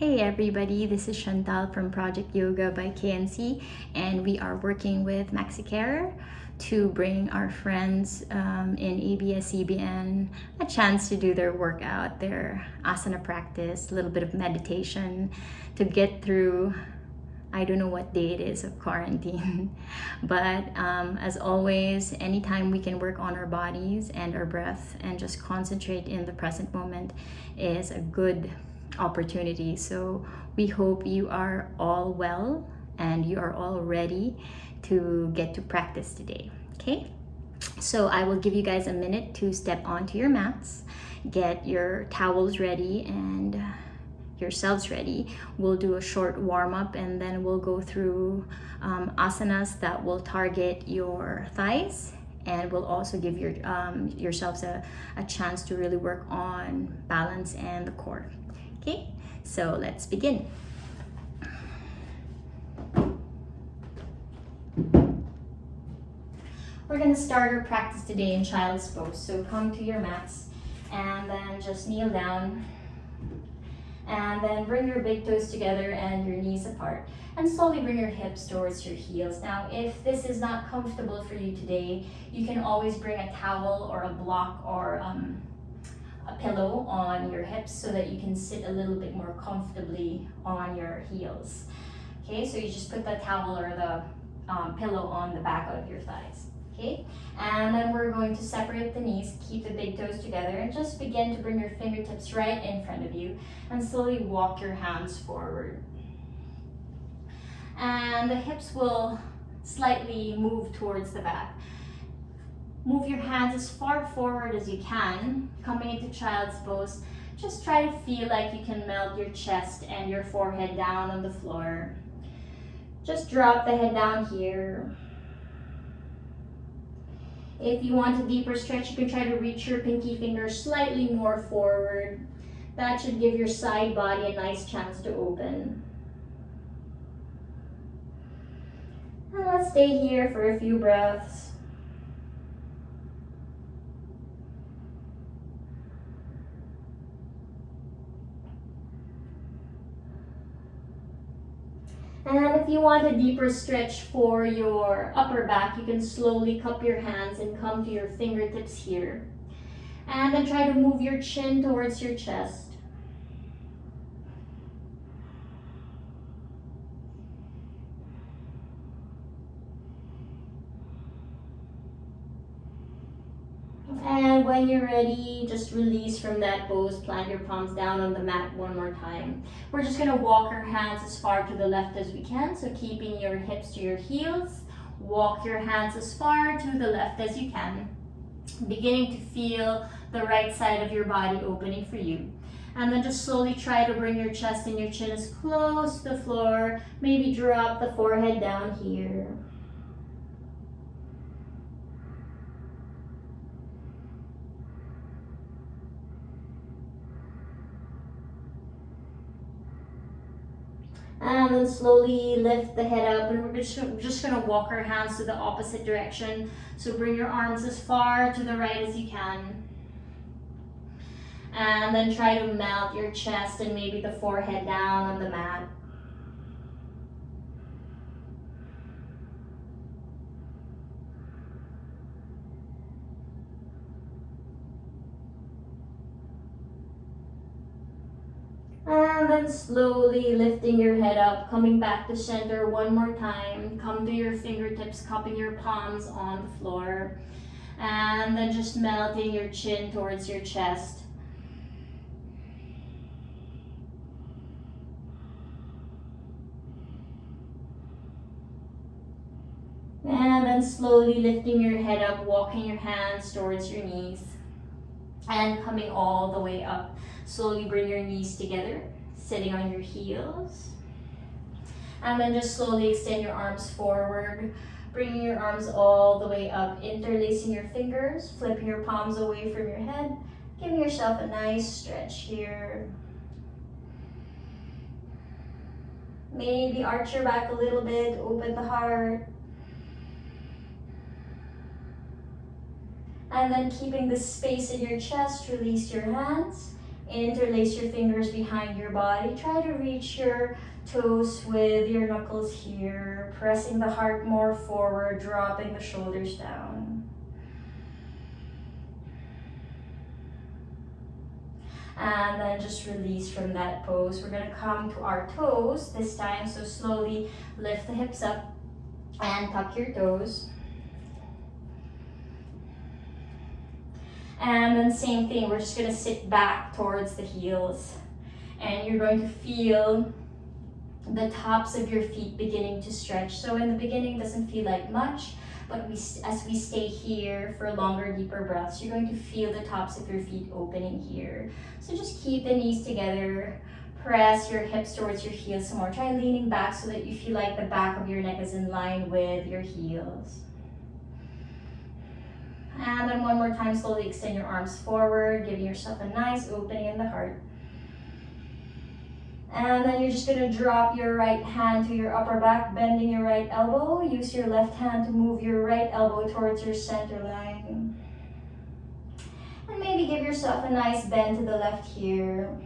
Hey everybody, this is Chantal from Project Yoga by KNC, and we are working with Maxicare to bring our friends in ABS-CBN a chance to do their workout, their asana practice, a little bit of meditation to get through. I don't know what day it is of quarantine, but as always, anytime we can work on our bodies and our breath and just concentrate in the present moment is a good opportunity. So we hope you are all well and you are all ready to get to practice today. Okay? So I will give you guys a minute to step onto your mats, get your towels ready and yourselves ready. We'll do a short warm-up and then we'll go through asanas that will target your thighs, and we'll also give yourselves a chance to really work on balance and the core. Okay, so let's begin. We're going to start our practice today in child's pose. So come to your mats and then just kneel down. And then bring your big toes together and your knees apart. And slowly bring your hips towards your heels. Now, if this is not comfortable for you today, you can always bring a towel or a block or a pillow on your hips so that you can sit a little bit more comfortably on your heels. Okay, so you just put the towel or the pillow on the back of your thighs. Okay, and then we're going to separate the knees, keep the big toes together, and just begin to bring your fingertips right in front of you and slowly walk your hands forward. And the hips will slightly move towards the back. Move your hands as far forward as you can, coming into child's pose. Just try to feel like you can melt your chest and your forehead down on the floor. Just drop the head down here. If you want a deeper stretch, you can try to reach your pinky finger slightly more forward. That should give your side body a nice chance to open. And let's stay here for a few breaths. And if you want a deeper stretch for your upper back, you can slowly cup your hands and come to your fingertips here. And then try to move your chin towards your chest. And when you're ready, just release from that pose. Plant your palms down on the mat one more time. We're just going to walk our hands as far to the left as we can. So keeping your hips to your heels. Walk your hands as far to the left as you can. Beginning to feel the right side of your body opening for you. And then just slowly try to bring your chest and your chin as close to the floor. Maybe drop the forehead down here. And then slowly lift the head up, and we're just going to walk our hands to the opposite direction. So bring your arms as far to the right as you can. And then try to melt your chest and maybe the forehead down on the mat. And then slowly lifting your head up, coming back to center one more time. Come to your fingertips, cupping your palms on the floor. And then just melting your chin towards your chest. And then slowly lifting your head up, walking your hands towards your knees. And coming all the way up. Slowly bring your knees together, sitting on your heels. And then just slowly extend your arms forward, bringing your arms all the way up, interlacing your fingers, flipping your palms away from your head, giving yourself a nice stretch here. Maybe arch your back a little bit, open the heart. And then keeping the space in your chest, release your hands. Interlace your fingers behind your body. Try to reach your toes with your knuckles here, pressing the heart more forward, dropping the shoulders down. And then just release from that pose. We're gonna come to our toes this time, so slowly lift the hips up and tuck your toes. And then same thing, we're just gonna sit back towards the heels. And you're going to feel the tops of your feet beginning to stretch. So in the beginning, it doesn't feel like much, but as we stay here for longer, deeper breaths, you're going to feel the tops of your feet opening here. So just keep the knees together, press your hips towards your heels some more. Try leaning back so that you feel like the back of your neck is in line with your heels. And then one more time, slowly extend your arms forward, giving yourself a nice opening in the heart. And then you're just gonna drop your right hand to your upper back, bending your right elbow. Use your left hand to move your right elbow towards your center line. And maybe give yourself a nice bend to the left here.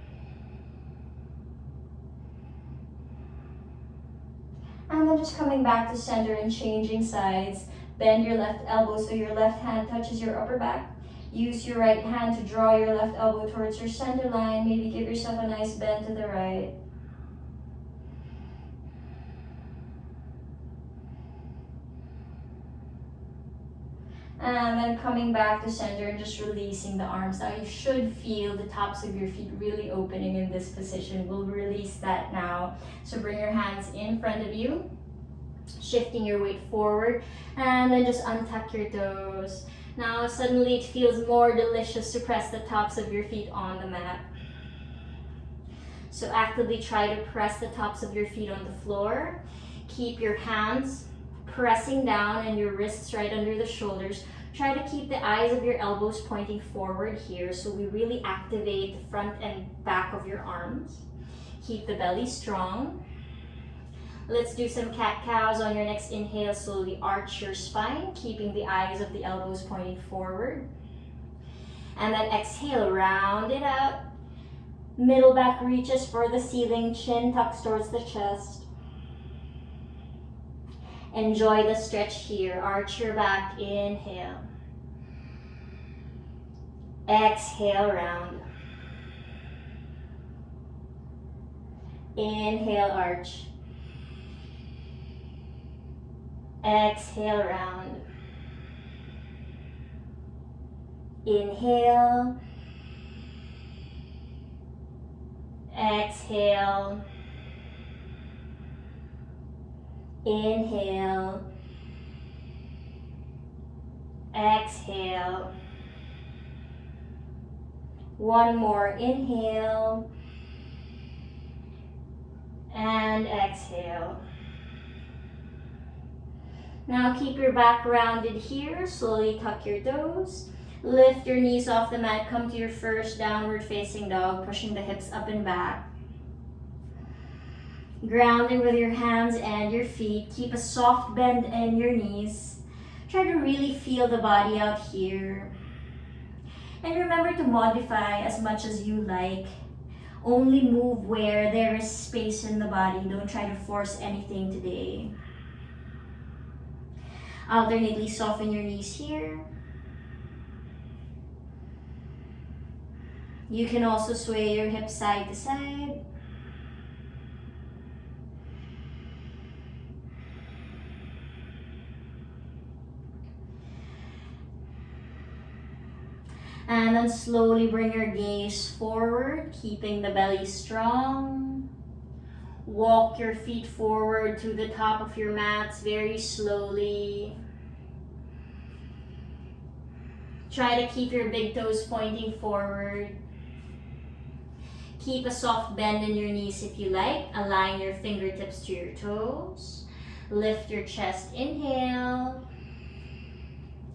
And then just coming back to center and changing sides. Bend your left elbow so your left hand touches your upper back. Use your right hand to draw your left elbow towards your center line. Maybe give yourself a nice bend to the right. And then coming back to center and just releasing the arms. Now you should feel the tops of your feet really opening in this position. We'll release that now. So bring your hands in front of you, shifting your weight forward, and then just untuck your toes. Now suddenly it feels more delicious to press the tops of your feet on the mat. So actively try to press the tops of your feet on the floor. Keep your hands pressing down and your wrists right under the shoulders. Try to keep the eyes of your elbows pointing forward here so we really activate the front and back of your arms. Keep the belly strong. Let's do some cat-cows on your next inhale. Slowly arch your spine, keeping the eyes of the elbows pointing forward. And then exhale, round it out. Middle back reaches for the ceiling, chin tucks towards the chest. Enjoy the stretch here. Arch your back, inhale. Exhale, round. Inhale, arch. Exhale, round. Inhale. Exhale. Inhale. Exhale. One more, inhale. And exhale. Now keep your back rounded here. Slowly tuck your toes. Lift your knees off the mat. Come to your first downward facing dog, pushing the hips up and back. Grounding with your hands and your feet. Keep a soft bend in your knees. Try to really feel the body out here. And remember to modify as much as you like. Only move where there is space in the body. Don't try to force anything today. Alternately soften your knees here. You can also sway your hips side to side. And then slowly bring your gaze forward, keeping the belly strong. Walk your feet forward to the top of your mats very slowly. Try to keep your big toes pointing forward. Keep a soft bend in your knees if you like. Align your fingertips to your toes. Lift your chest, inhale.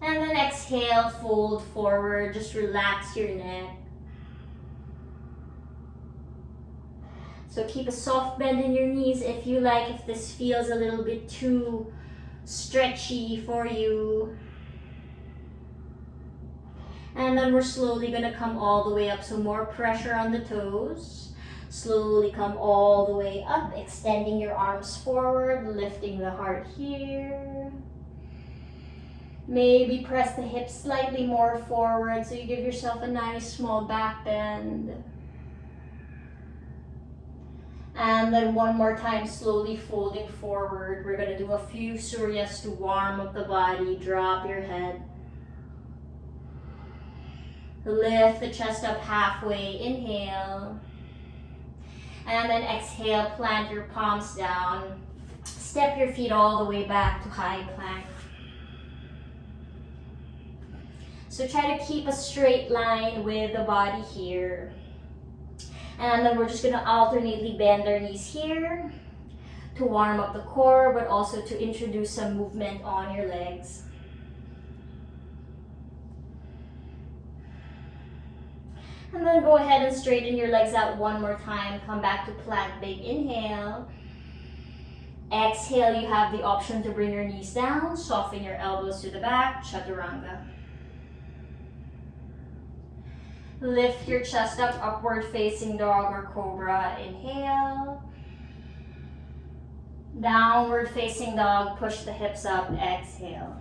And then exhale, fold forward. Just relax your neck. So keep a soft bend in your knees if you like, if this feels a little bit too stretchy for you. And then we're slowly gonna come all the way up, so more pressure on the toes. Slowly come all the way up, extending your arms forward, lifting the heart here. Maybe press the hips slightly more forward so you give yourself a nice small back bend. And then one more time, slowly folding forward. We're gonna do a few suryas to warm up the body. Drop your head. Lift the chest up halfway, inhale. And then exhale, plant your palms down. Step your feet all the way back to high plank. So try to keep a straight line with the body here. And then we're just gonna alternately bend our knees here to warm up the core, but also to introduce some movement on your legs. And then go ahead and straighten your legs out one more time. Come back to plank, big inhale. Exhale, you have the option to bring your knees down, soften your elbows to the back, chaturanga. Lift your chest up, upward facing dog or cobra, inhale. Downward facing dog, push the hips up, exhale.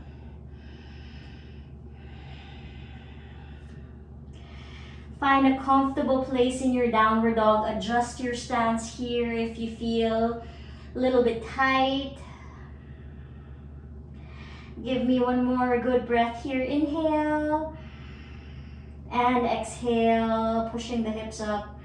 Find a comfortable place in your downward dog. Adjust your stance here if you feel a little bit tight. Give me one more good breath here. Inhale and exhale, pushing the hips up.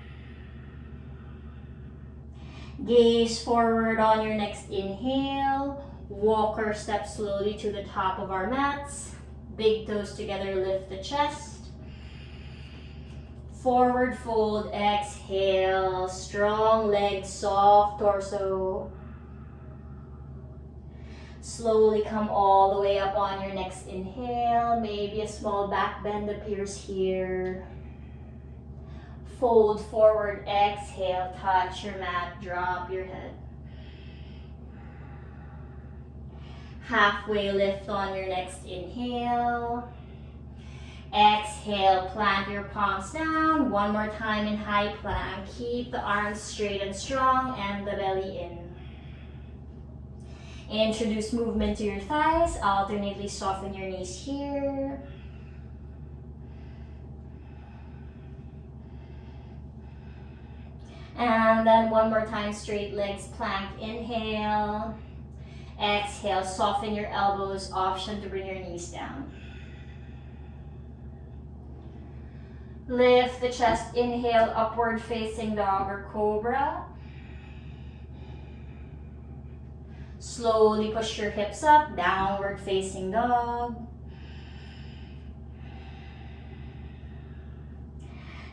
Gaze forward on your next inhale. Walk or step slowly to the top of our mats. Big toes together, lift the chest. Forward fold, exhale. Strong legs, soft torso. Slowly come all the way up on your next inhale. Maybe a small back bend appears here. Fold forward, exhale, touch your mat, drop your head. Halfway lift on your next inhale. Exhale, plant your palms down. One more time in high plank. Keep the arms straight and strong and the belly in. Introduce movement to your thighs. Alternately soften your knees here. And then one more time, straight legs, plank, inhale. Exhale, soften your elbows, option to bring your knees down. Lift the chest, inhale, upward facing dog or cobra. Slowly push your hips up, downward facing dog.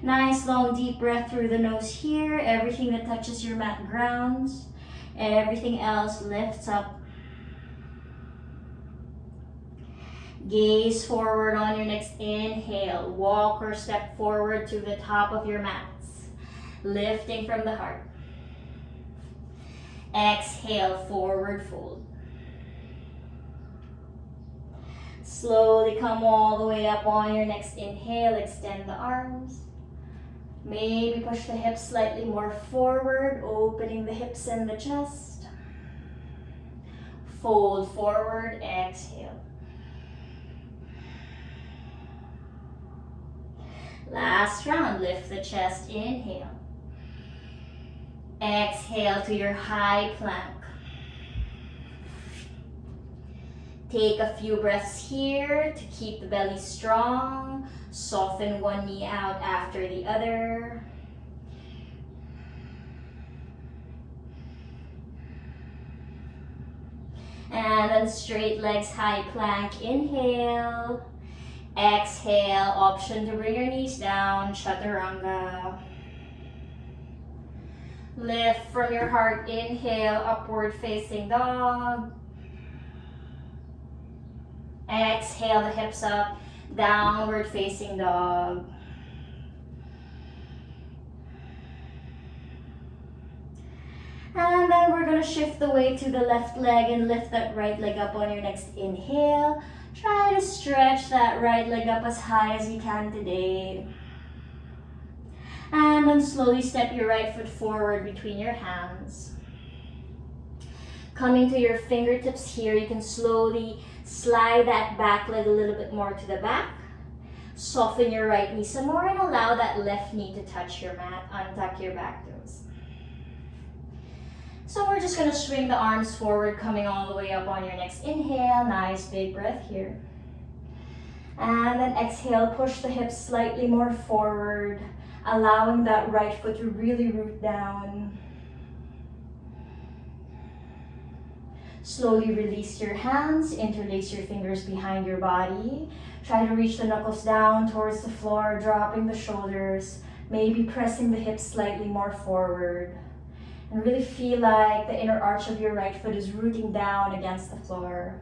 Nice long deep breath through the nose here. Everything that touches your mat grounds. Everything else lifts up. Gaze forward on your next inhale. Walk or step forward to the top of your mats. Lifting from the heart. Exhale, forward fold. Slowly come all the way up on your next inhale. Extend the arms. Maybe push the hips slightly more forward, opening the hips and the chest. Fold forward, exhale. Last round, lift the chest, inhale. Exhale to your high plank. Take a few breaths here to keep the belly strong. Soften one knee out after the other. And then straight legs, high plank, inhale. Exhale, option to bring your knees down, chaturanga. Lift from your heart, inhale, upward facing dog. Exhale, the hips up, downward facing dog. And then we're gonna shift the weight to the left leg and lift that right leg up on your next inhale. Try to stretch that right leg up as high as you can today. And then slowly step your right foot forward between your hands. Coming to your fingertips here, you can slowly slide that back leg a little bit more to the back. Soften your right knee some more and allow that left knee to touch your mat. Untuck your back toes. So we're just gonna swing the arms forward, coming all the way up on your next inhale. Nice big breath here. And then exhale, push the hips slightly more forward, allowing that right foot to really root down. Slowly release your hands, interlace your fingers behind your body. Try to reach the knuckles down towards the floor, dropping the shoulders, maybe pressing the hips slightly more forward. And really feel like the inner arch of your right foot is rooting down against the floor.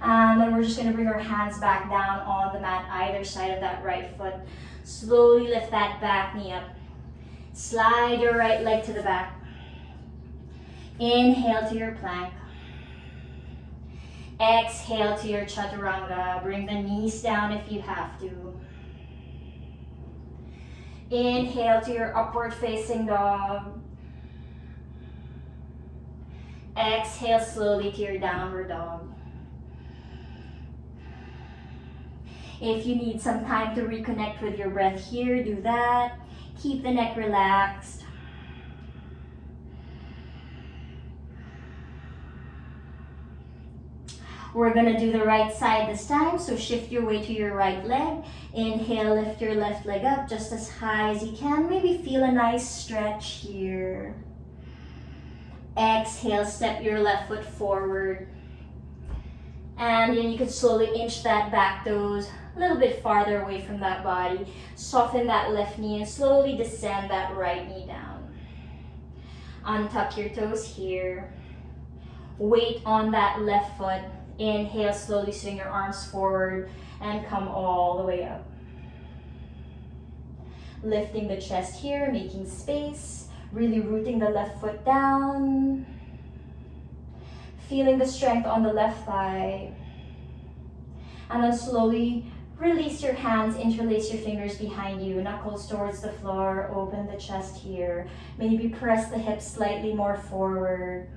And then we're just gonna bring our hands back down on the mat, either side of that right foot. Slowly lift that back knee up. Slide your right leg to the back. Inhale to your plank. Exhale to your chaturanga. Bring the knees down if you have to. Inhale to your upward facing dog. Exhale slowly to your downward dog. If you need some time to reconnect with your breath here, do that. Keep the neck relaxed. We're gonna do the right side this time, so shift your weight to your right leg. Inhale, lift your left leg up just as high as you can. Maybe feel a nice stretch here. Exhale, step your left foot forward. And then you can slowly inch that back toes a little bit farther away from that body. Soften that left knee and slowly descend that right knee down. Untuck your toes here. Weight on that left foot. Inhale, slowly swing your arms forward and come all the way up. Lifting the chest here, making space, really rooting the left foot down. Feeling the strength on the left thigh. And then slowly release your hands, interlace your fingers behind you, knuckles towards the floor, open the chest here. Maybe press the hips slightly more forward.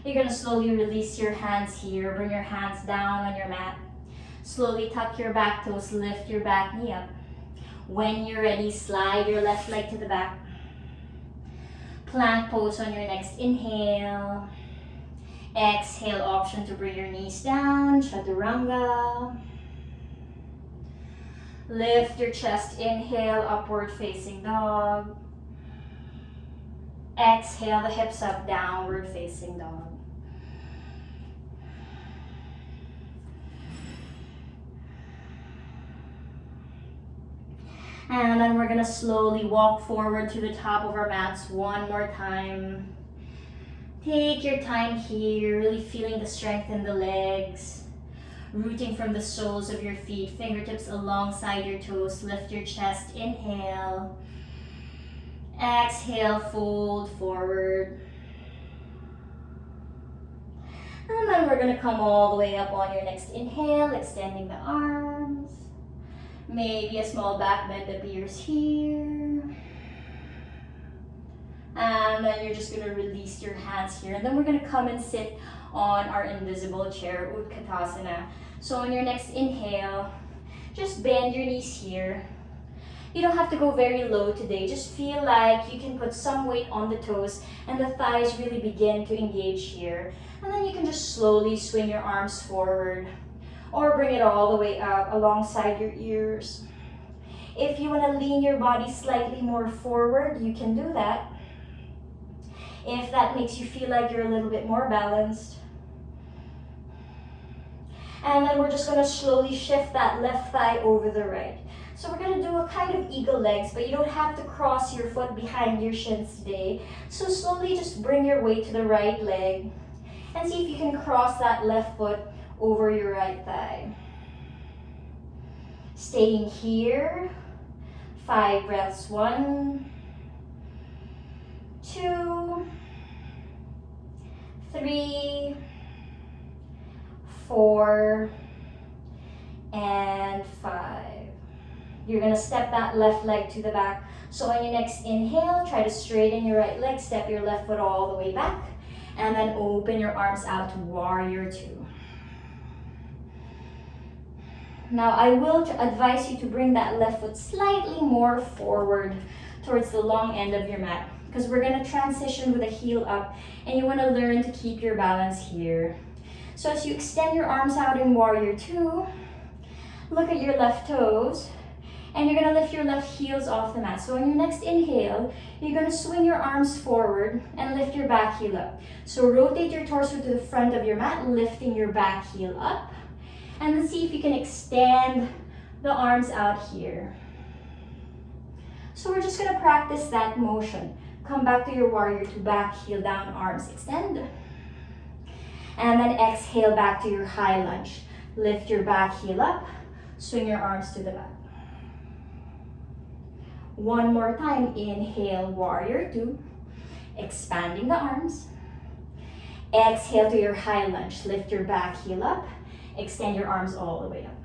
You're gonna slowly release your hands here. Bring your hands down on your mat. Slowly tuck your back toes, lift your back knee up. When you're ready, slide your left leg to the back. Plank pose on your next inhale. Exhale, option to bring your knees down, chaturanga. Lift your chest, inhale, upward facing dog. Exhale, the hips up, downward facing dog. And then we're gonna slowly walk forward to the top of our mats one more time. Take your time here, really feeling the strength in the legs. Rooting from the soles of your feet, fingertips alongside your toes. Lift your chest, inhale. Exhale, fold forward. And then we're gonna come all the way up on your next inhale, extending the arms. Maybe a small back bend appears here. And then you're just gonna release your hands here. And then we're gonna come and sit on our invisible chair, Utkatasana. So on your next inhale, just bend your knees here. You don't have to go very low today. Just feel like you can put some weight on the toes and the thighs really begin to engage here. And then you can just slowly swing your arms forward or bring it all the way up alongside your ears. If you want to lean your body slightly more forward, you can do that. If that makes you feel like you're a little bit more balanced. And then we're just going to slowly shift that left thigh over the right. So we're going to do a kind of eagle legs, but you don't have to cross your foot behind your shins today. So slowly just bring your weight to the right leg and see if you can cross that left foot over your right thigh. Staying here, 5 breaths. 1, 2, 3, 4, and 5. You're gonna step that left leg to the back. So on your next inhale, try to straighten your right leg, step your left foot all the way back, and then open your arms out to warrior 2. Now I will advise you to bring that left foot slightly more forward towards the long end of your mat, because we're gonna transition with a heel up, and you wanna learn to keep your balance here. So as you extend your arms out in warrior 2, look at your left toes, and you're gonna lift your left heels off the mat. So on your next inhale, you're gonna swing your arms forward and lift your back heel up. So rotate your torso to the front of your mat, lifting your back heel up. And then see if you can extend the arms out here. So we're just gonna practice that motion. Come back to your warrior 2, back heel down, arms extend. And then exhale back to your high lunge. Lift your back heel up, swing your arms to the back. One more time, inhale, warrior 2, expanding the arms. Exhale to your high lunge, lift your back heel up, extend your arms all the way up.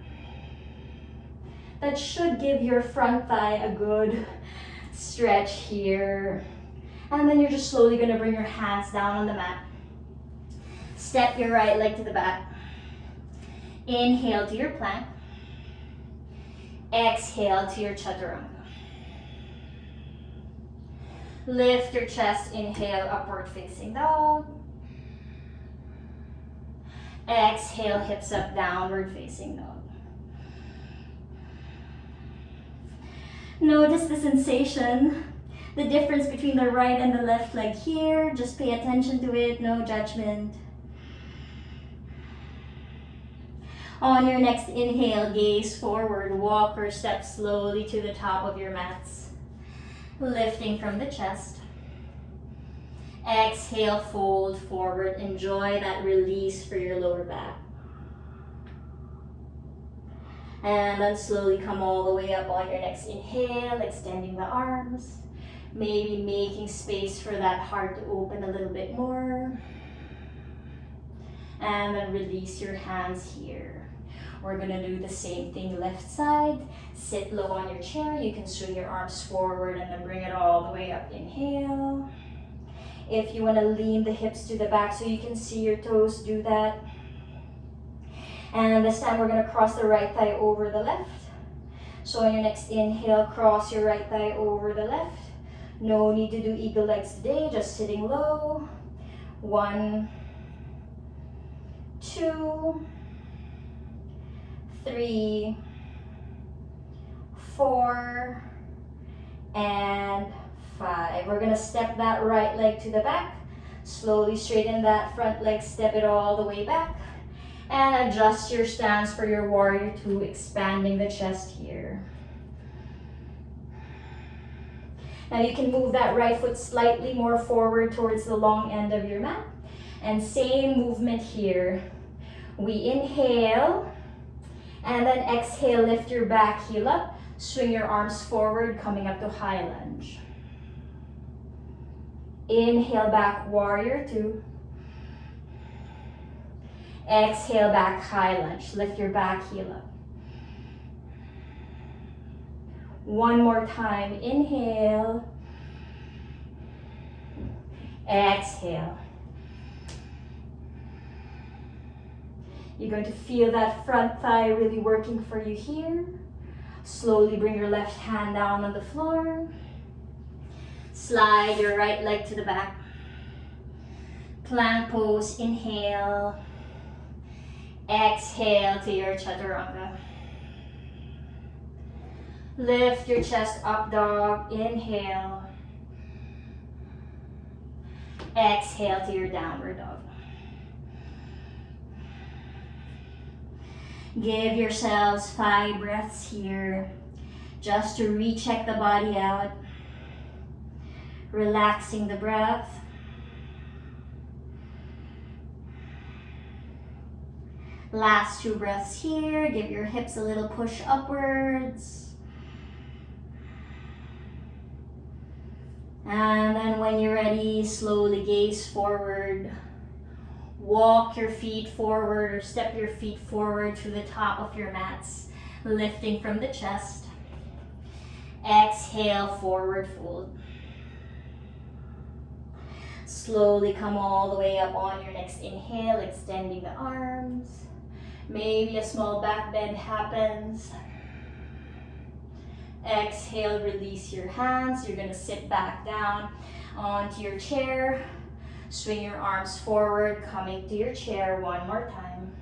That should give your front thigh a good stretch here. And then you're just slowly gonna bring your hands down on the mat. Step your right leg to the back. Inhale to your plank. Exhale to your chaturanga. Lift your chest, inhale, upward facing dog. Exhale, hips up, downward facing dog. Notice the sensation, the difference between the right and the left leg here. Just pay attention to it, no judgment. On your next inhale, gaze forward, walk or step slowly to the top of your mats. Lifting from the chest. Exhale, fold forward. Enjoy that release for your lower back. And then slowly come all the way up on your next inhale, extending the arms. Maybe making space for that heart to open a little bit more. And then release your hands here. We're gonna do the same thing left side. Sit low on your chair. You can swing your arms forward and then bring it all the way up. Inhale. If you wanna lean the hips to the back so you can see your toes, do that. And this time we're gonna cross the right thigh over the left. So on your next inhale, cross your right thigh over the left. No need to do eagle legs today, just sitting low. 1, 2, 3, 4, and 5. We're gonna step that right leg to the back. Slowly straighten that front leg, step it all the way back. And adjust your stance for your warrior 2, expanding the chest here. Now you can move that right foot slightly more forward towards the long end of your mat. And same movement here. We inhale, and then exhale, lift your back heel up, swing your arms forward, coming up to high lunge. Inhale back, warrior 2. Exhale back, high lunge. Lift your back heel up. One more time, inhale. Exhale. You're going to feel that front thigh really working for you here. Slowly bring your left hand down on the floor. Slide your right leg to the back. Plank pose, inhale. Exhale to your chaturanga. Lift your chest up, dog. Inhale. Exhale to your downward dog. Give yourselves 5 breaths here, just to recheck the body out. Relaxing the breath. Last 2 breaths here. Give your hips a little push upwards. And then when you're ready, slowly gaze forward. Walk your feet forward or step your feet forward to the top of your mats, lifting from the chest. Exhale, forward fold. Slowly come all the way up on your next inhale, extending the arms. Maybe a small back bend happens. Exhale, release your hands. You're gonna sit back down onto your chair. Swing your arms forward, coming to your chair one more time.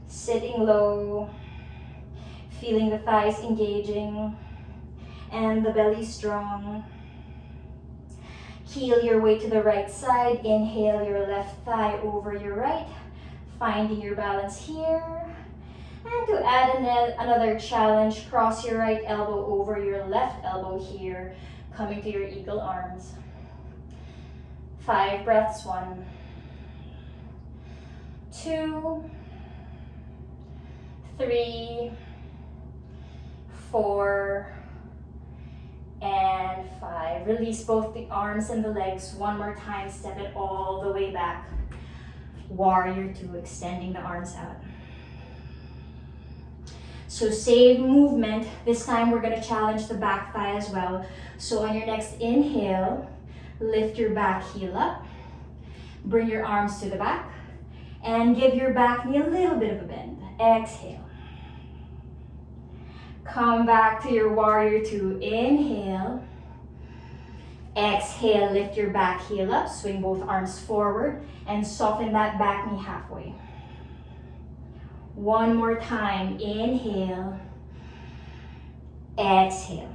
Sitting low, feeling the thighs engaging and the belly strong. Heel your way to the right side. Inhale your left thigh over your right, finding your balance here. And to add another challenge, cross your right elbow over your left elbow here, coming to your eagle arms. 5 breaths, 1, 2, 3, 4, and 5. Release both the arms and the legs one more time. Step it all the way back. Warrior 2, extending the arms out. So same movement. This time we're going to challenge the back thigh as well. So on your next inhale, lift your back heel up. Bring your arms to the back and give your back knee a little bit of a bend. Exhale. Come back to your warrior 2. Inhale. Exhale, lift your back heel up. Swing both arms forward and soften that back knee halfway. One more time. Inhale. Exhale.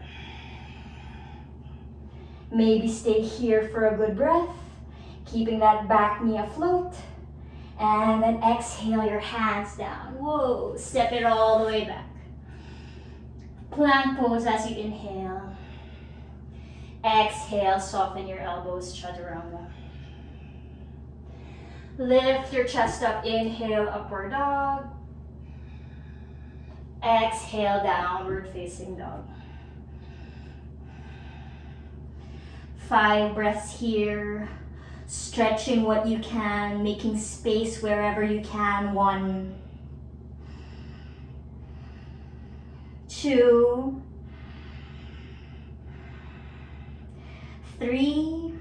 Maybe stay here for a good breath, keeping that back knee afloat. And then exhale your hands down. Whoa, step it all the way back. Plank pose as you inhale. Exhale, soften your elbows, chaturanga. Lift your chest up. Inhale, upward dog. Exhale, downward facing dog. 5 breaths here. Stretching what you can, making space wherever you can. 1, 2, 3,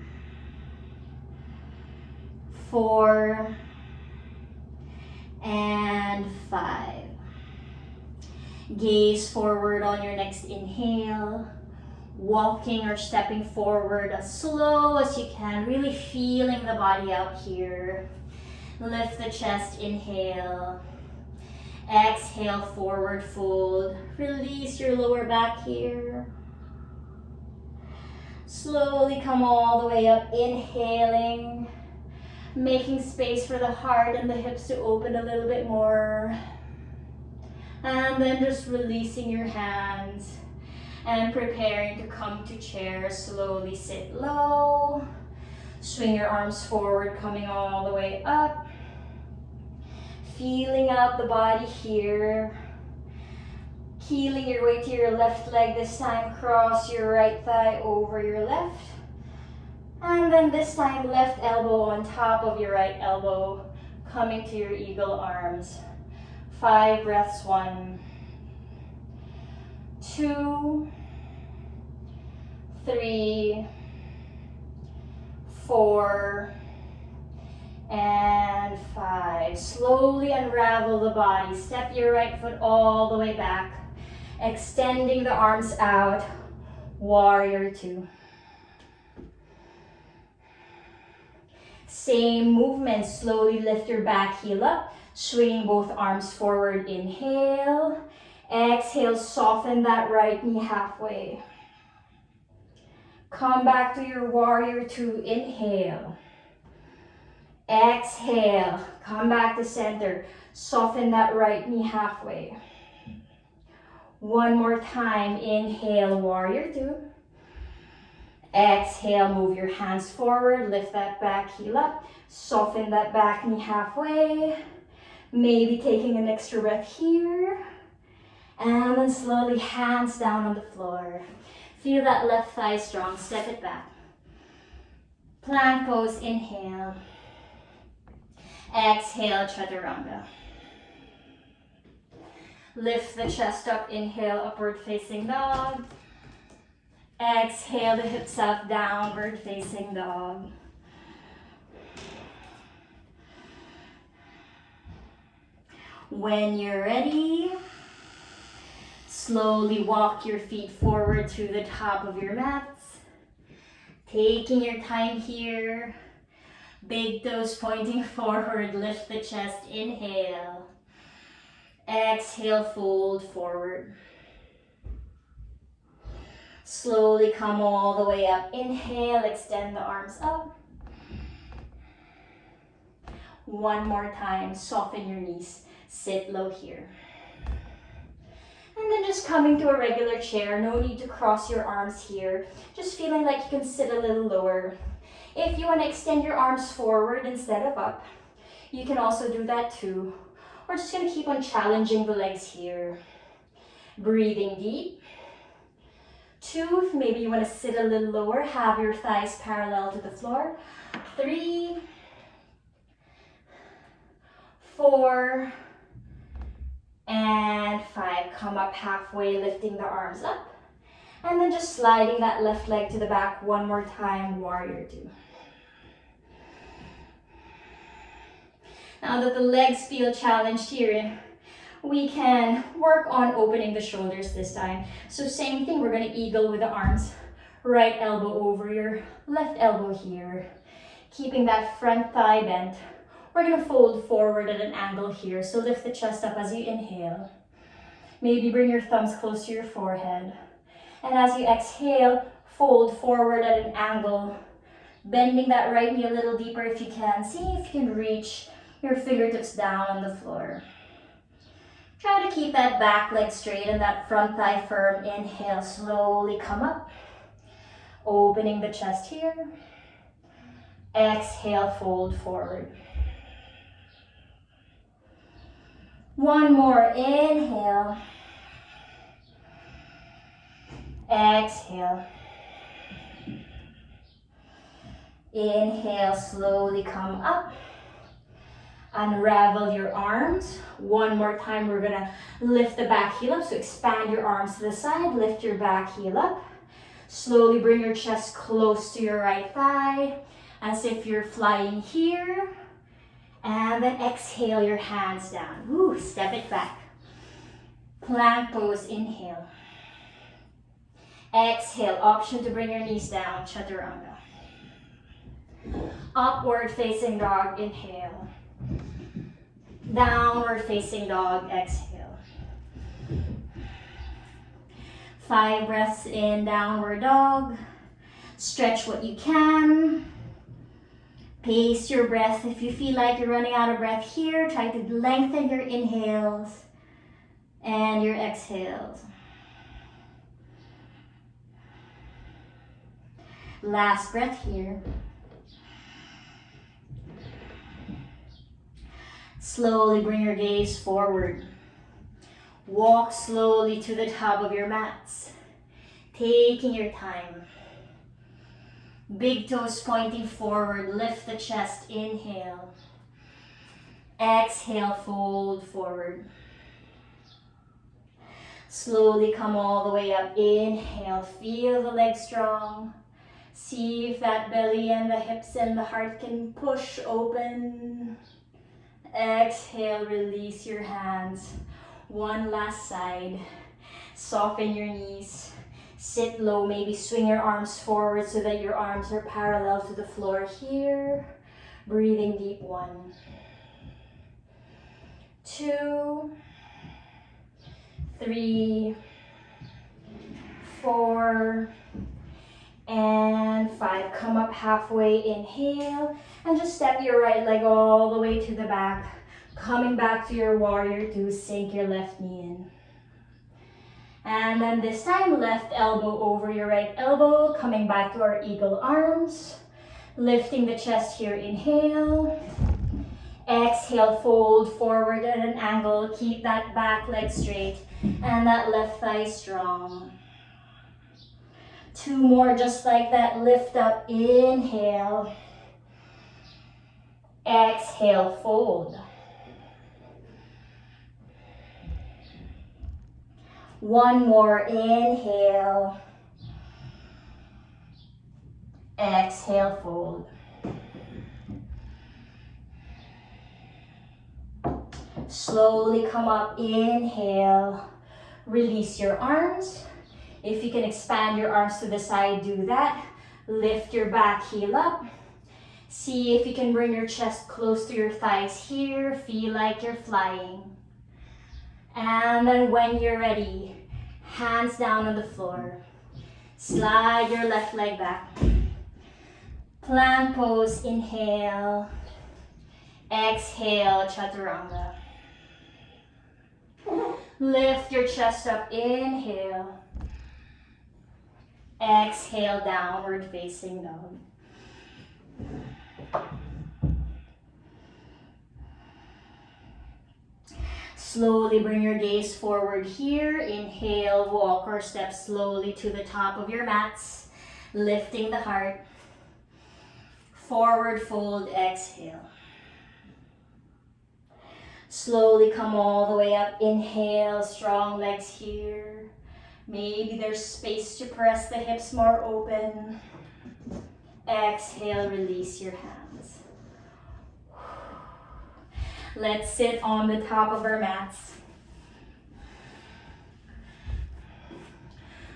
4, and 5. Gaze forward on your next inhale. Walking or stepping forward as slow as you can, really feeling the body out here. Lift the chest, inhale. Exhale, forward fold. Release your lower back here. Slowly come all the way up, inhaling. Making space for the heart and the hips to open a little bit more. And then just releasing your hands. And preparing to come to chair. Slowly sit low. Swing your arms forward, coming all the way up. Feeling out the body here. Heeling your way to your left leg. This time cross your right thigh over your left. And then this time left elbow on top of your right elbow. Coming to your eagle arms. 5 breaths. 1, 2, 3, 4, and 5. Slowly unravel the body. Step your right foot all the way back. Extending the arms out. Warrior 2. Same movement. Slowly lift your back heel up. Swinging both arms forward. Inhale. Exhale, soften that right knee halfway. Come back to your warrior 2. Inhale. Exhale. Come back to center. Soften that right knee halfway. One more time. Inhale, warrior 2. Exhale, move your hands forward. Lift that back heel up. Soften that back knee halfway. Maybe taking an extra breath here. And then slowly hands down on the floor. Feel that left thigh strong, step it back. Plank pose, inhale. Exhale, chaturanga. Lift the chest up, inhale, upward facing dog. Exhale the hips up, downward facing dog. When you're ready, slowly walk your feet forward to the top of your mats. Taking your time here. Big toes pointing forward, lift the chest, inhale. Exhale, fold forward. Slowly come all the way up. Inhale, extend the arms up. One more time, soften your knees. Sit low here. And then just coming to a regular chair. No need to cross your arms here. Just feeling like you can sit a little lower. If you want to extend your arms forward instead of up, you can also do that too. We're just going to keep on challenging the legs here. Breathing deep. 2, if maybe you want to sit a little lower, have your thighs parallel to the floor. 3, 4, and 5. Come up halfway, lifting the arms up. And then just sliding that left leg to the back one more time, warrior 2. Now that the legs feel challenged here, we can work on opening the shoulders this time. So same thing, we're gonna eagle with the arms. Right elbow over your left elbow here. Keeping that front thigh bent. We're gonna fold forward at an angle here. So lift the chest up as you inhale. Maybe bring your thumbs close to your forehead. And as you exhale, fold forward at an angle. Bending that right knee a little deeper if you can. See if you can reach your fingertips down on the floor. Try to keep that back leg straight and that front thigh firm. Inhale, slowly come up. Opening the chest here. Exhale, fold forward. One more, inhale. Exhale. Inhale, slowly come up. Unravel your arms. One more time, we're gonna lift the back heel up. So expand your arms to the side, lift your back heel up. Slowly bring your chest close to your right thigh, as if you're flying here. And then exhale your hands down. Ooh, step it back. Plank pose, inhale. Exhale, option to bring your knees down, chaturanga. Upward facing dog, inhale. Downward facing dog, exhale. 5 breaths in, downward dog. Stretch what you can. Pace your breath. If you feel like you're running out of breath here, try to lengthen your inhales and your exhales. Last breath here. Slowly bring your gaze forward. Walk slowly to the top of your mats, taking your time. Big toes pointing forward, lift the chest, inhale. Exhale, fold forward. Slowly come all the way up, inhale, feel the legs strong. See if that belly and the hips and the heart can push open. Exhale, release your hands. One last side. Soften your knees. Sit low, maybe swing your arms forward so that your arms are parallel to the floor here. Breathing deep, 1, 2, 3, 4, and 5. Come up halfway, inhale, and just step your right leg all the way to the back. Coming back to your warrior 2, sink your left knee in. And then this time, left elbow over your right elbow, coming back to our eagle arms. Lifting the chest here, inhale. Exhale, fold forward at an angle. Keep that back leg straight and that left thigh strong. 2 more just like that. Lift up, inhale. Exhale, fold. 1 more, inhale. Exhale, fold. Slowly come up, inhale. Release your arms. If you can expand your arms to the side, do that. Lift your back heel up. See if you can bring your chest close to your thighs here. Feel like you're flying. And then when you're ready, hands down on the floor. Slide your left leg back. Plank pose, inhale. Exhale, chaturanga. Lift your chest up, inhale. Exhale, downward facing dog. Slowly bring your gaze forward here. Inhale, walk or step slowly to the top of your mats, lifting the heart. Forward fold, exhale. Slowly come all the way up. Inhale, strong legs here. Maybe there's space to press the hips more open. Exhale, release your hands. Let's sit on the top of our mats.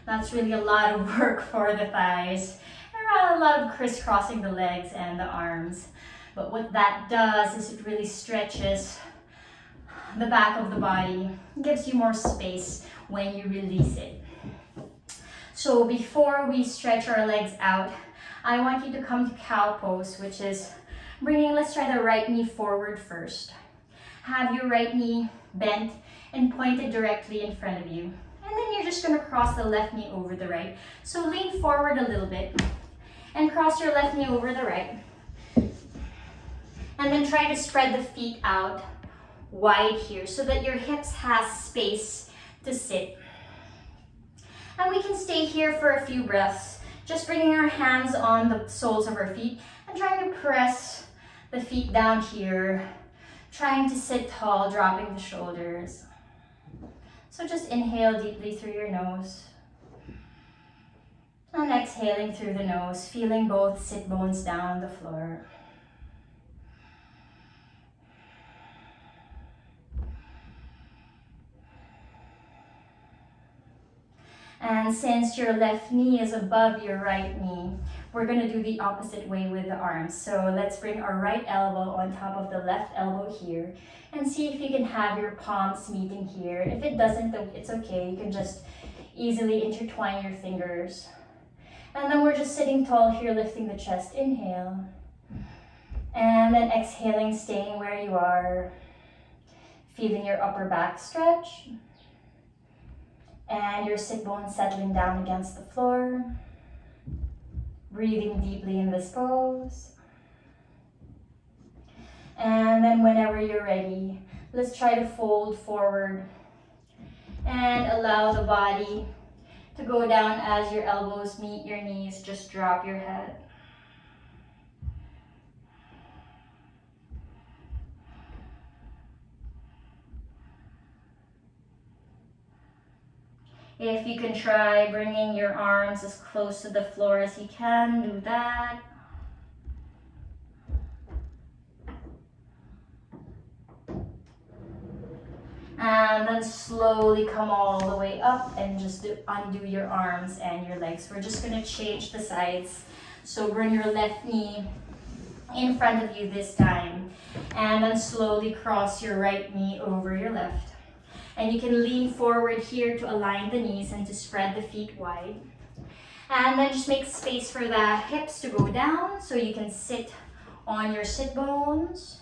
That's really a lot of work for the thighs. There are a lot of crisscrossing the legs and the arms. But what that does is it really stretches the back of the body. It gives you more space when you release it. So before we stretch our legs out, I want you to come to cow pose, which is let's try the right knee forward first. Have your right knee bent and pointed directly in front of you. And then you're just going to cross the left knee over the right. So lean forward a little bit and cross your left knee over the right. And then try to spread the feet out wide here so that your hips have space to sit. And we can stay here for a few breaths, just bringing our hands on the soles of our feet and trying to press the feet down here, trying to sit tall, dropping the shoulders. So just inhale deeply through your nose and exhaling through the nose, feeling both sit bones down on the floor. And since your left knee is above your right knee, we're going to do the opposite way with the arms. So let's bring our right elbow on top of the left elbow here and see if you can have your palms meeting here. If it doesn't, it's okay. You can just easily intertwine your fingers. And then we're just sitting tall here, lifting the chest. Inhale. And then exhaling, staying where you are. Feeling your upper back stretch. And your sit bones settling down against the floor. Breathing deeply in this pose. And then whenever you're ready, let's try to fold forward and allow the body to go down as your elbows meet your knees. Just drop your head. If you can try bringing your arms as close to the floor as you can, do that. And then slowly come all the way up and just undo your arms and your legs. We're just going to change the sides. So bring your left knee in front of you this time. And then slowly cross your right knee over your left. And you can lean forward here to align the knees and to spread the feet wide. And then just make space for the hips to go down so you can sit on your sit bones.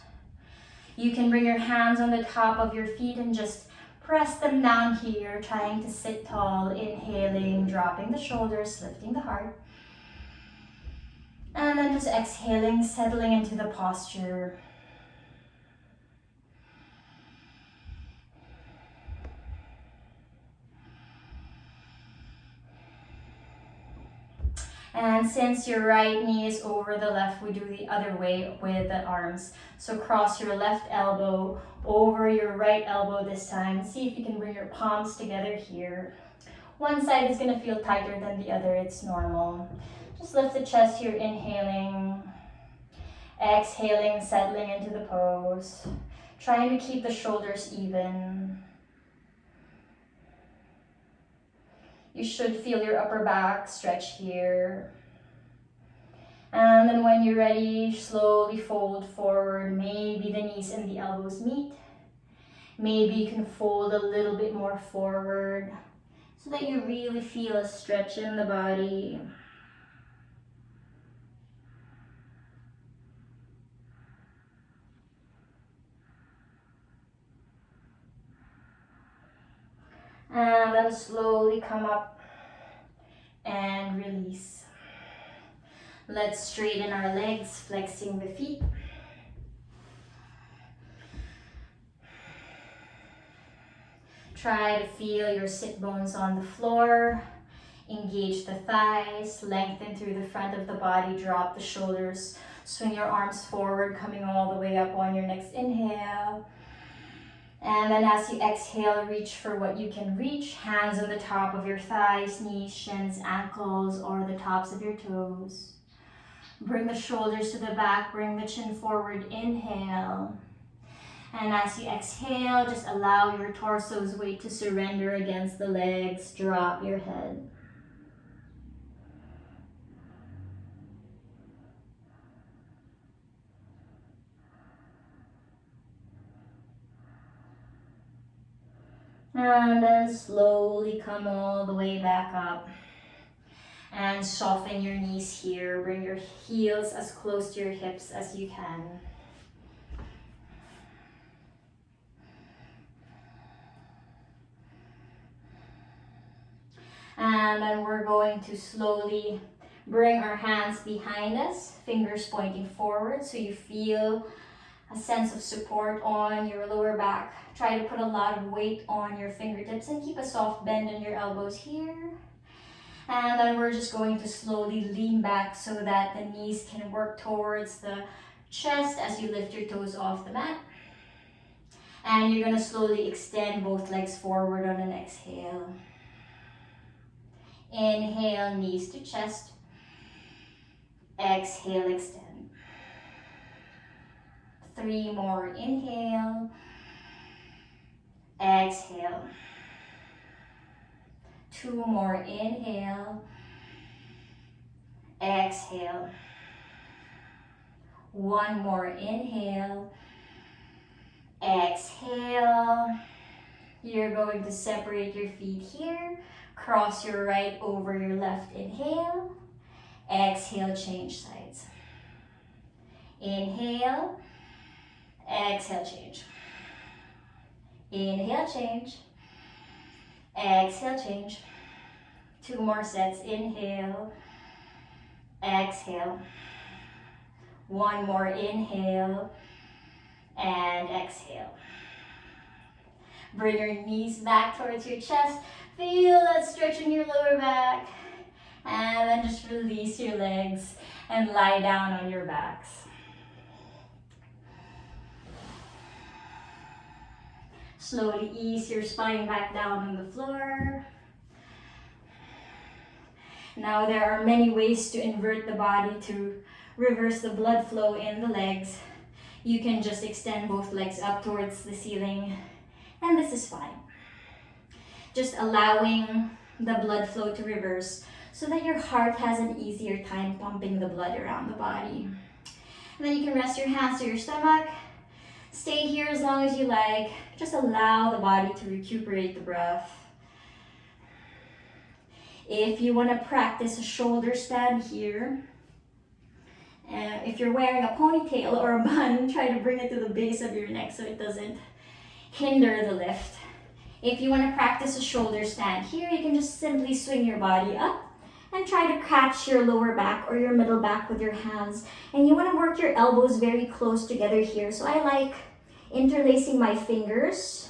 You can bring your hands on the top of your feet and just press them down here, trying to sit tall, inhaling, dropping the shoulders, lifting the heart. And then just exhaling, settling into the posture. And since your right knee is over the left, we do the other way with the arms. So cross your left elbow over your right elbow this time. See if you can bring your palms together here. One side is going to feel tighter than the other. It's normal. Just lift the chest here, inhaling. Exhaling, settling into the pose. Trying to keep the shoulders even. You should feel your upper back stretch here. And then when you're ready, slowly fold forward. Maybe the knees and the elbows meet. Maybe you can fold a little bit more forward so that you really feel a stretch in the body. And then slowly come up and release. Let's straighten our legs, flexing the feet. Try to feel your sit bones on the floor. Engage the thighs, lengthen through the front of the body, drop the shoulders. Swing your arms forward, coming all the way up on your next inhale. And then as you exhale, reach for what you can reach. Hands on the top of your thighs, knees, shins, ankles, or the tops of your toes. Bring the shoulders to the back, bring the chin forward, inhale. And as you exhale, just allow your torso's weight to surrender against the legs. Drop your head. And then slowly come all the way back up. And soften your knees here. Bring your heels as close to your hips as you can. And then we're going to slowly bring our hands behind us, fingers pointing forward so you feel a sense of support on your lower back. Try to put a lot of weight on your fingertips and keep a soft bend in your elbows here. And then we're just going to slowly lean back so that the knees can work towards the chest as you lift your toes off the mat. And you're going to slowly extend both legs forward on an exhale. Inhale, knees to chest. Exhale, extend. 3 more, inhale. Exhale. 2 more, inhale. Exhale. 1 more, inhale. Exhale. You're going to separate your feet here. Cross your right over your left, inhale. Exhale, change sides. Inhale. Exhale, change. Inhale, change. Exhale, change. 2 more sets. Inhale. Exhale. 1 more. Inhale. And exhale. Bring your knees back towards your chest. Feel that stretch in your lower back. And then just release your legs and lie down on your backs. Slowly ease your spine back down on the floor. Now there are many ways to invert the body to reverse the blood flow in the legs. You can just extend both legs up towards the ceiling, and this is fine. Just allowing the blood flow to reverse so that your heart has an easier time pumping the blood around the body. And then you can rest your hands to your stomach. Stay here as long as you like. Just allow the body to recuperate the breath. If you want to practice a shoulder stand here, if you're wearing a ponytail or a bun, try to bring it to the base of your neck so it doesn't hinder the lift. If you want to practice a shoulder stand here, you can just simply swing your body up and try to catch your lower back or your middle back with your hands. And you want to work your elbows very close together here. So I like interlacing my fingers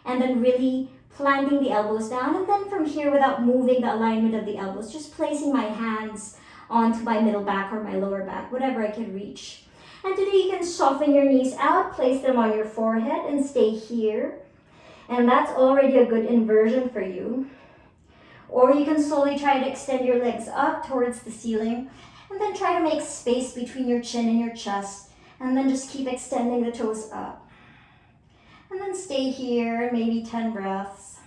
and then really planting the elbows down. And then from here, without moving the alignment of the elbows, just placing my hands onto my middle back or my lower back, whatever I can reach. And today you can soften your knees out, place them on your forehead and stay here. And that's already a good inversion for you. Or you can slowly try to extend your legs up towards the ceiling and then try to make space between your chin and your chest, and then just keep extending the toes up. And then stay here, maybe 10 breaths.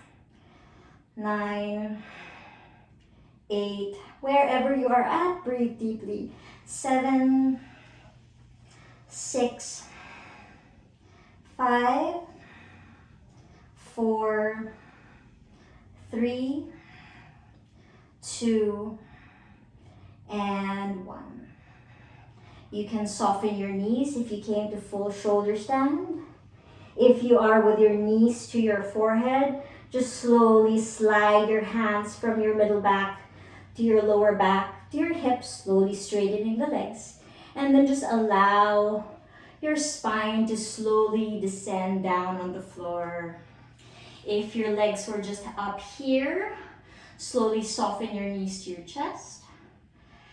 9, 8, wherever you are at, breathe deeply. 7, 6, 5, 4, 3, 2, and 1. You can soften your knees if you came to full shoulder stand. If you are with your knees to your forehead, just slowly slide your hands from your middle back to your lower back, to your hips, slowly straightening the legs. And then just allow your spine to slowly descend down on the floor. If your legs were just up here, slowly soften your knees to your chest.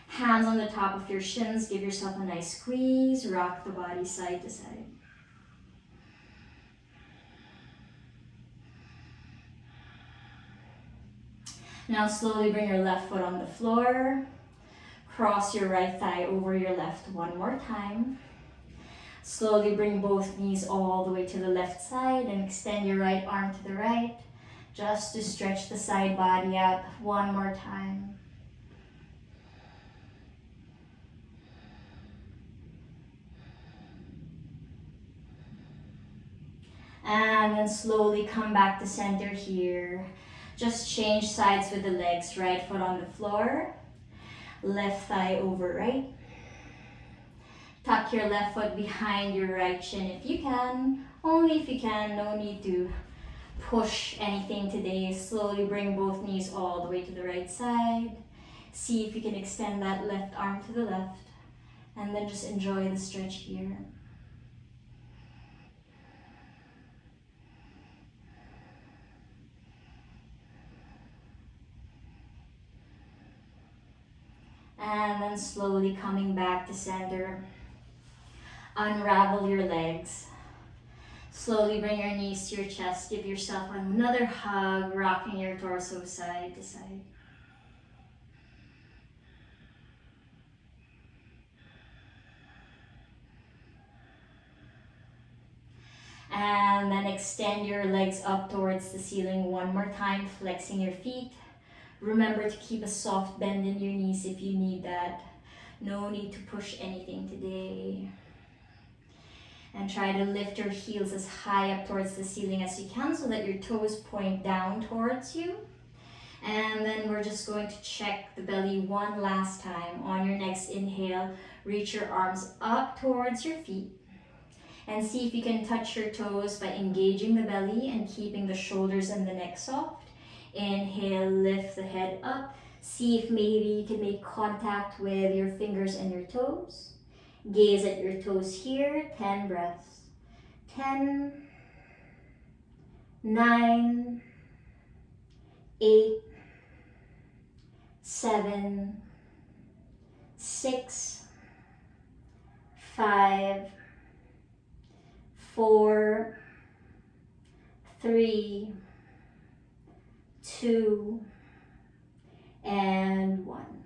Hands on the top of your shins, give yourself a nice squeeze, rock the body side to side. Now slowly bring your left foot on the floor. Cross your right thigh over your left one more time. Slowly bring both knees all the way to the left side and extend your right arm to the right, just to stretch the side body out one more time. And then slowly come back to center here. Just change sides with the legs. Right foot on the floor. Left thigh over right. Tuck your left foot behind your right shin if you can. Only if you can. No need to push anything today. Slowly bring both knees all the way to the right side. See if you can extend that left arm to the left. And then just enjoy the stretch here. And then slowly coming back to center. Unravel your legs. Slowly bring your knees to your chest. Give yourself another hug, rocking your torso side to side. And then extend your legs up towards the ceiling one more time, flexing your feet. Remember to keep a soft bend in your knees if you need that. No need to push anything today. And try to lift your heels as high up towards the ceiling as you can so that your toes point down towards you. And then we're just going to check the belly one last time. On your next inhale, reach your arms up towards your feet. And see if you can touch your toes by engaging the belly and keeping the shoulders and the neck soft. Inhale, lift the head up. See if maybe you can make contact with your fingers and your toes. Gaze at your toes here, 10 breaths. 10, 9, 8, 7, 6, 5, 4, 3, 2, and 1.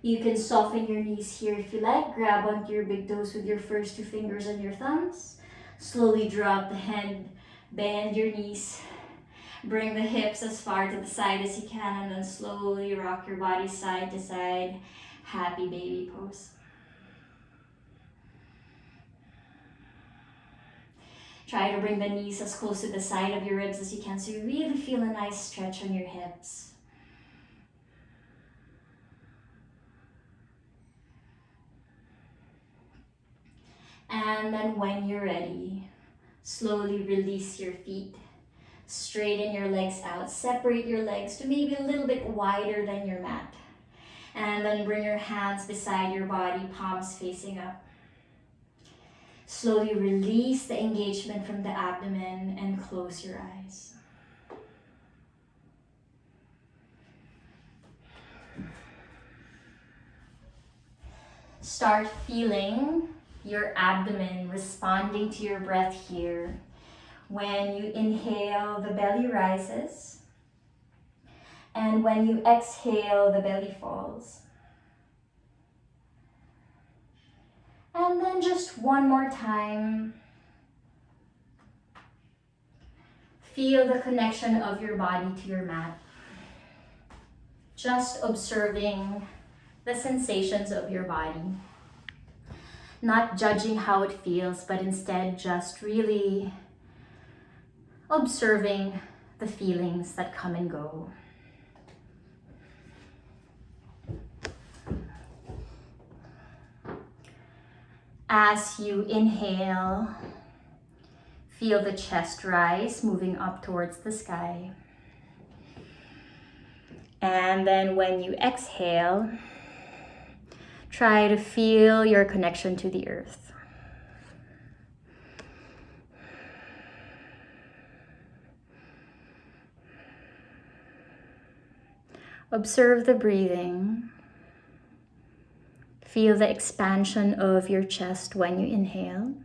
You can soften your knees here if you like. Grab onto your big toes with your first two fingers and your thumbs. Slowly drop the head, bend your knees. Bring the hips as far to the side as you can, and then slowly rock your body side to side. Happy baby pose. Try to bring the knees as close to the side of your ribs as you can so you really feel a nice stretch on your hips. And then when you're ready, slowly release your feet. Straighten your legs out. Separate your legs to maybe a little bit wider than your mat. And then bring your hands beside your body, palms facing up. Slowly release the engagement from the abdomen and close your eyes. Start feeling your abdomen responding to your breath here. When you inhale, the belly rises. And when you exhale, the belly falls. And then just one more time. Feel the connection of your body to your mat. Just observing the sensations of your body. Not judging how it feels, but instead just really observing the feelings that come and go. As you inhale, feel the chest rise, moving up towards the sky. And then when you exhale, try to feel your connection to the earth. Observe the breathing. Feel the expansion of your chest when you inhale,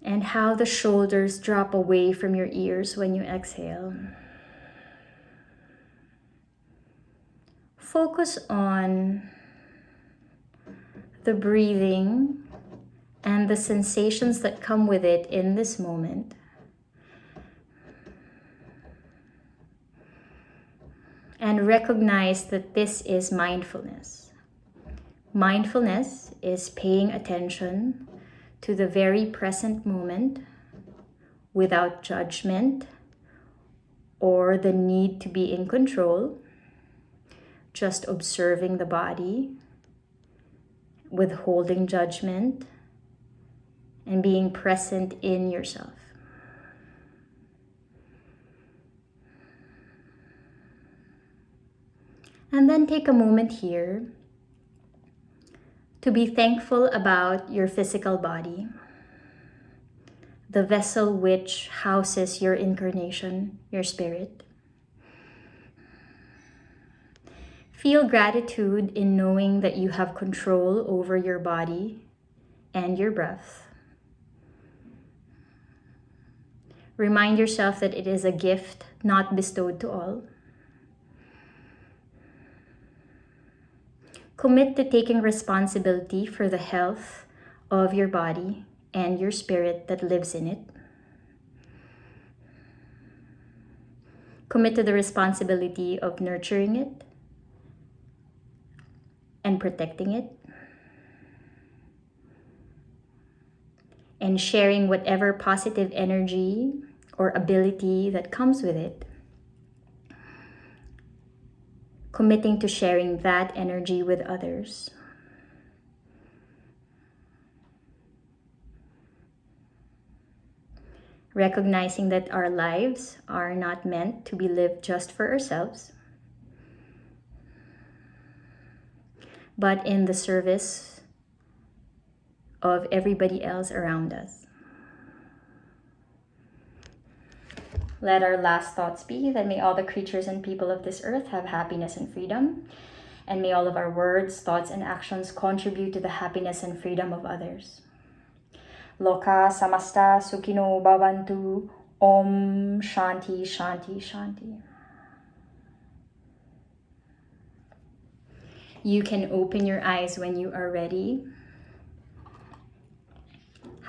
and how the shoulders drop away from your ears when you exhale. Focus on the breathing and the sensations that come with it in this moment. And recognize that this is mindfulness. Mindfulness is paying attention to the very present moment without judgment or the need to be in control, just observing the body, withholding judgment, and being present in yourself. And then take a moment here to be thankful about your physical body, the vessel which houses your incarnation, your spirit. Feel gratitude in knowing that you have control over your body and your breath. Remind yourself that it is a gift not bestowed to all. Commit to taking responsibility for the health of your body and your spirit that lives in it. Commit to the responsibility of nurturing it and protecting it, and sharing whatever positive energy or ability that comes with it. Committing to sharing that energy with others. Recognizing that our lives are not meant to be lived just for ourselves, but in the service of everybody else around us. Let our last thoughts be that may all the creatures and people of this earth have happiness and freedom, and may all of our words, thoughts, and actions contribute to the happiness and freedom of others. Loka samasta sukhino bhavantu. Om Shanti Shanti Shanti. You can open your eyes when you are ready.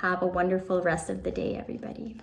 Have a wonderful rest of the day, everybody.